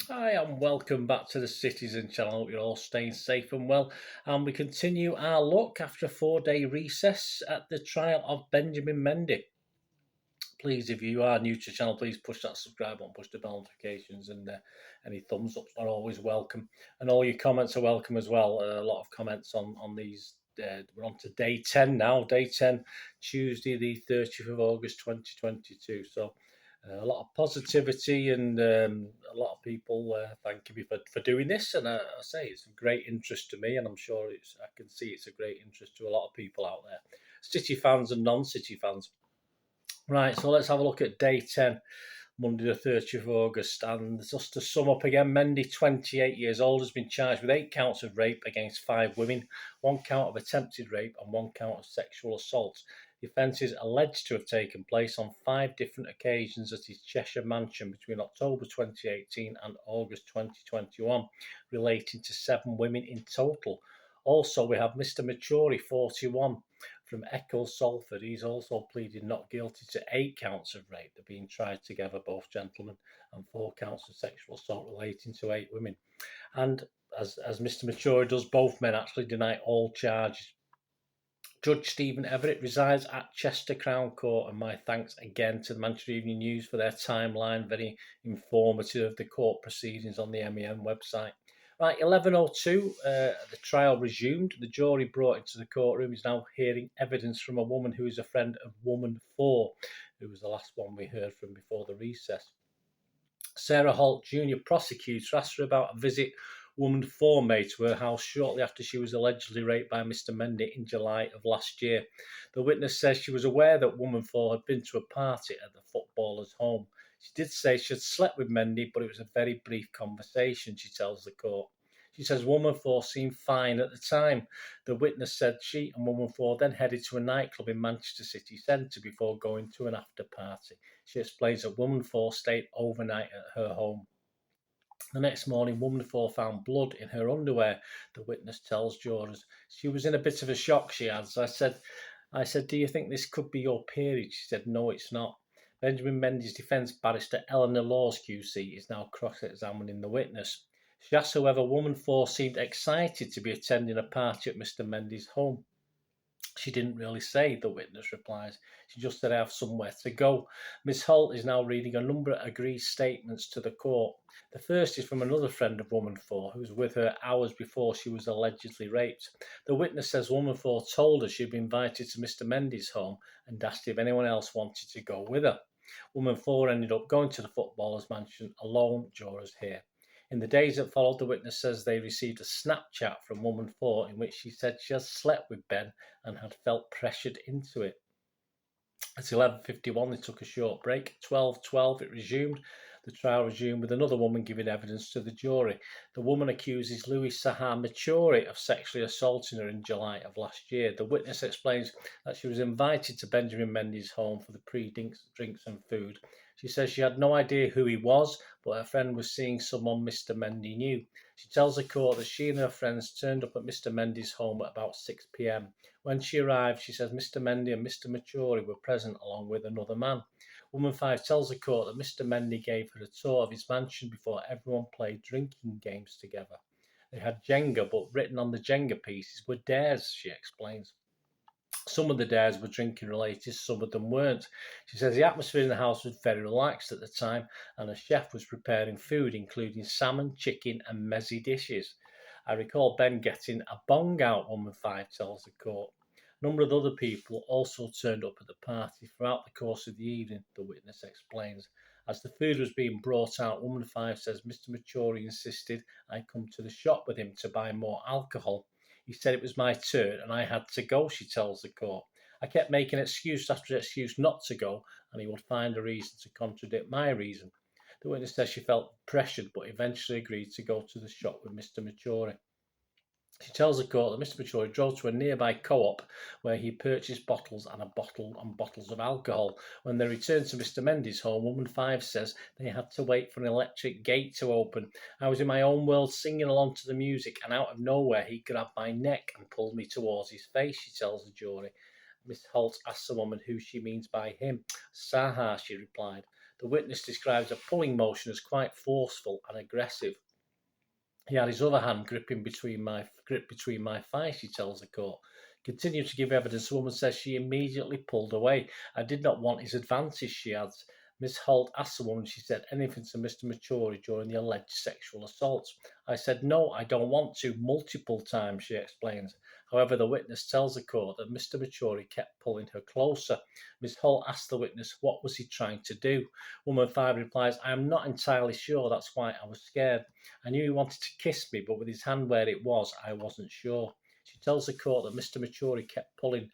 Hi, and welcome back to the Citizen channel. I hope you're all staying safe and well. And we continue our look after a 4-day recess at the trial of Benjamin Mendy. Please, if you are new to the channel, please push that subscribe button, push the bell notifications, and any thumbs ups are always welcome. And all your comments are welcome as well. A lot of comments on these. We're on to day 10 now. Day 10, Tuesday, the 30th of August, 2022. So a lot of positivity and a lot of people thanking me for doing this. And I say it's of great interest to me, and I'm sure I can see it's a great interest to a lot of people out there, City fans and non-City fans. Right, so let's have a look at day 10, Monday the 30th of August. And just to sum up again, Mendy, 28 years old, has been charged with 8 counts of rape against 5 women, 1 count of attempted rape and 1 count of sexual assault. The offence is alleged to have taken place on 5 different occasions at his Cheshire mansion between October 2018 and August 2021, relating to 7 women in total. Also, we have Mr. Maturi, 41, from Eccles, Salford. He's also pleaded not guilty to 8 counts of rape. They're being tried together, both gentlemen, and 4 counts of sexual assault relating to 8 women. And as Mr. Maturi does, both men actually deny all charges. Judge Stephen Everett resides at Chester Crown Court, and my thanks again to the Manchester Evening News for their timeline, very informative of the court proceedings on the MEN website. Right, 11:02, the trial resumed. The jury brought into the courtroom is now hearing evidence from a woman who is a friend of woman 4, who was the last one we heard from before the recess. Sarah Holt, junior prosecutor, asked her about a visit woman 4 made to her house shortly after she was allegedly raped by Mr. Mendy in July of last year. The witness says she was aware that woman 4 had been to a party at the footballer's home. She did say she had slept with Mendy, but it was a very brief conversation, she tells the court. She says woman 4 seemed fine at the time. The witness said she and woman 4 then headed to a nightclub in Manchester city centre before going to an after party. She explains that woman 4 stayed overnight at her home. The next morning, woman 4 found blood in her underwear. The witness tells jurors she was in a bit of a shock, she adds. I said, do you think this could be your period? She said, no, it's not. Benjamin Mendy's defence barrister Eleanor Laws QC is now cross-examining the witness. She asked whether woman 4 seemed excited to be attending a party at Mr. Mendy's home. She didn't really say, the witness replies. She just said I have somewhere to go. Miss Holt is now reading a number of agreed statements to the court. The first is from another friend of woman 4, who was with her hours before she was allegedly raped. The witness says woman 4 told her she'd been invited to Mr. Mendy's home and asked if anyone else wanted to go with her. Woman 4 ended up going to the footballer's mansion alone, jurors hear. In the days that followed, the witness says they received a Snapchat from woman 4 in which she said she has slept with Ben and had felt pressured into it. At 11:51, they took a short break. 12:12, it resumed. The trial resumed with another woman giving evidence to the jury. The woman accuses Louis Sahar Maturi of sexually assaulting her in July of last year. The witness explains that she was invited to Benjamin Mendy's home for the pre-drinks and food. She says she had no idea who he was, but her friend was seeing someone Mr. Mendy knew. She tells the court that she and her friends turned up at Mr. Mendy's home at about 6 p.m. When she arrived, she says Mr. Mendy and Mr. Maturi were present along with another man. Woman 5 tells the court that Mr. Mendy gave her a tour of his mansion before everyone played drinking games together. They had Jenga, but written on the Jenga pieces were dares, she explains. Some of the dares were drinking related, some of them weren't. She says the atmosphere in the house was very relaxed at the time, and a chef was preparing food, including salmon, chicken, and mezzy dishes. I recall Ben getting a bong out, woman 5 tells the court. A number of other people also turned up at the party throughout the course of the evening, the witness explains. As the food was being brought out, woman 5 says Mr. Maturi insisted I come to the shop with him to buy more alcohol. He said it was my turn and I had to go, she tells the court. I kept making excuse after excuse not to go, and he would find a reason to contradict my reason. The witness says she felt pressured but eventually agreed to go to the shop with Mr. Maturi. She tells the court that Mr. Maturi drove to a nearby co-op where he purchased bottles and bottles of alcohol. When they returned to Mr. Mendy's home, woman 5 says they had to wait for an electric gate to open. I was in my own world singing along to the music, and out of nowhere he grabbed my neck and pulled me towards his face, she tells the jury. Miss Holt asks the woman who she means by him. Sahar, she replied. The witness describes a pulling motion as quite forceful and aggressive. He had his other hand grip between my thighs, she tells the court. Continued to give evidence, the woman says she immediately pulled away. I did not want his advances, she adds. Miss Holt asked the woman if she said anything to Mr. Maturi during the alleged sexual assault. I said, no, I don't want to, multiple times, she explains. However, the witness tells the court that Mr. Maturi kept pulling her closer. Miss Holt asked the witness, what was he trying to do? Woman 5 replies, I am not entirely sure, that's why I was scared. I knew he wanted to kiss me, but with his hand where it was, I wasn't sure. She tells the court that Mr. Maturi kept pulling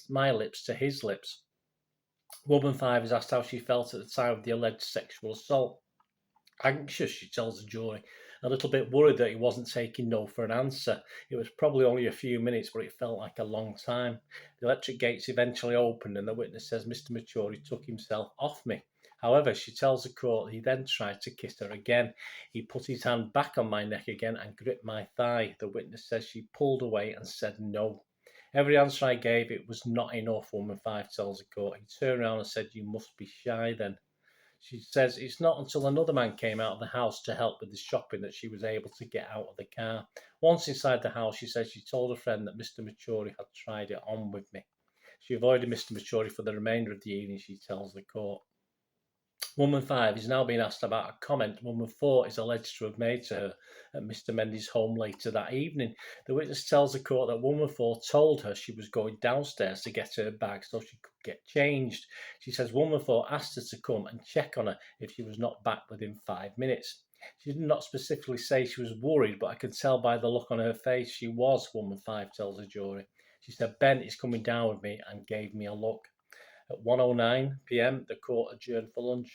my lips to his lips. Woman 5 is asked how she felt at the time of the alleged sexual assault. Anxious, she tells the jury, a little bit worried that he wasn't taking no for an answer. It was probably only a few minutes, but it felt like a long time. The electric gates eventually opened, and the witness says Mr. Maturi took himself off me. However, she tells the court he then tried to kiss her again. He put his hand back on my neck again and gripped my thigh. The witness says she pulled away and said no. Every answer I gave, it was not enough, woman 5 tells the court. He turned around and said, you must be shy then. She says it's not until another man came out of the house to help with the shopping that she was able to get out of the car. Once inside the house, she says she told a friend that Mr. Maturi had tried it on with me. She avoided Mr. Maturi for the remainder of the evening, she tells the court. Woman 5 is now being asked about a comment woman 4 is alleged to have made to her at Mr. Mendy's home later that evening. The witness tells the court that woman 4 told her she was going downstairs to get her bag so she could get changed. She says woman 4 asked her to come and check on her if she was not back within 5 minutes. She did not specifically say she was worried, but I could tell by the look on her face she was, woman 5 tells the jury. She said, Ben is coming down with me, and gave me a look. At 1:09 p.m, the court adjourned for lunch.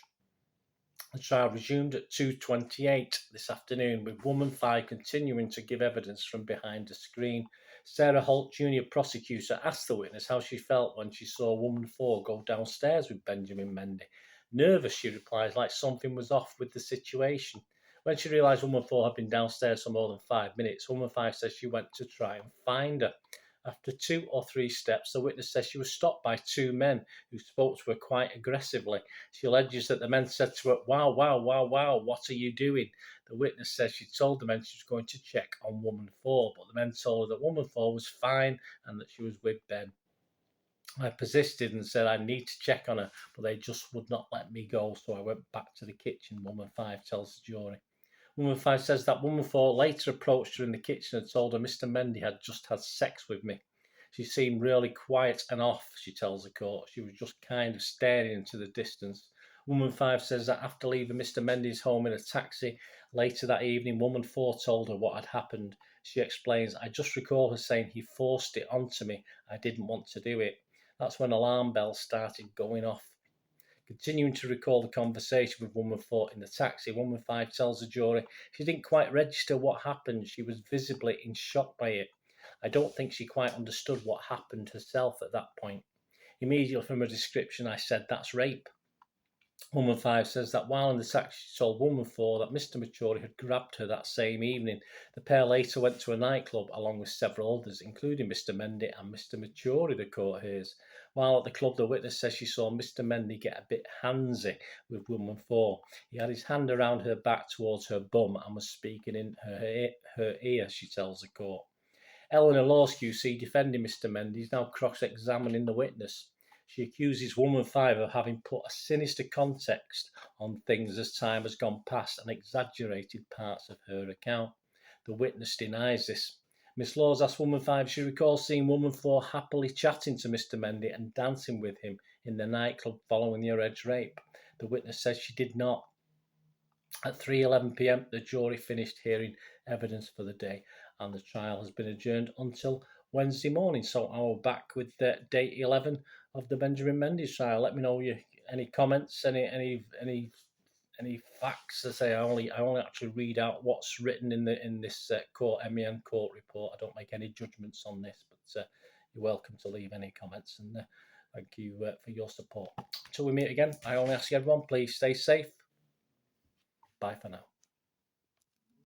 The trial resumed at 2:28 this afternoon, with woman 5 continuing to give evidence from behind the screen. Sarah Holt, junior prosecutor, asked the witness how she felt when she saw woman 4 go downstairs with Benjamin Mendy. Nervous, she replies, like something was off with the situation. When she realised woman 4 had been downstairs for more than 5 minutes, woman 5 says she went to try and find her. After 2 or 3 steps, the witness says she was stopped by 2 men who spoke to her quite aggressively. She alleges that the men said to her, wow, wow, wow, wow, what are you doing? The witness says she told the men she was going to check on woman 4, but the men told her that woman 4 was fine and that she was with Ben. I persisted and said I need to check on her, but they just would not let me go, so I went back to the kitchen, woman 5 tells the jury. Woman 5 says that woman 4 later approached her in the kitchen and told her Mr. Mendy had just had sex with me. She seemed really quiet and off, she tells the court. She was just kind of staring into the distance. Woman 5 says that after leaving Mr. Mendy's home in a taxi later that evening, woman 4 told her what had happened. She explains, I just recall her saying he forced it onto me. I didn't want to do it. That's when alarm bells started going off. Continuing to recall the conversation with woman 4 in the taxi, woman 5 tells the jury she didn't quite register what happened. She was visibly in shock by it. I don't think she quite understood what happened herself at that point. Immediately from her description, I said, that's rape. Woman 5 says that while in the taxi, she told woman 4 that Mr. Maturi had grabbed her that same evening. The pair later went to a nightclub along with several others, including Mr. Mendy and Mr. Maturi, the court hears. While at the club, the witness says she saw Mr. Mendy get a bit handsy with woman 4. He had his hand around her back towards her bum and was speaking in her ear, she tells the court. Eleanor Laws QC, defending Mr. Mendy, is now cross-examining the witness. She accuses woman 5 of having put a sinister context on things as time has gone past and exaggerated parts of her account. The witness denies this. Miss Laws asks woman 5 if she recalls seeing woman 4 happily chatting to Mr. Mendy and dancing with him in the nightclub following the alleged rape. The witness says she did not. At 3:11 p.m, the jury finished hearing evidence for the day, and the trial has been adjourned until Wednesday morning. So I'll back with day 11 of the Benjamin Mendy trial. Let me know any comments, any facts. I say I only actually read out what's written in this court MEN court report. I don't make any judgments on this, but you're welcome to leave any comments, and thank you for your support. Until we meet again, I only ask everyone, please stay safe. Bye for now.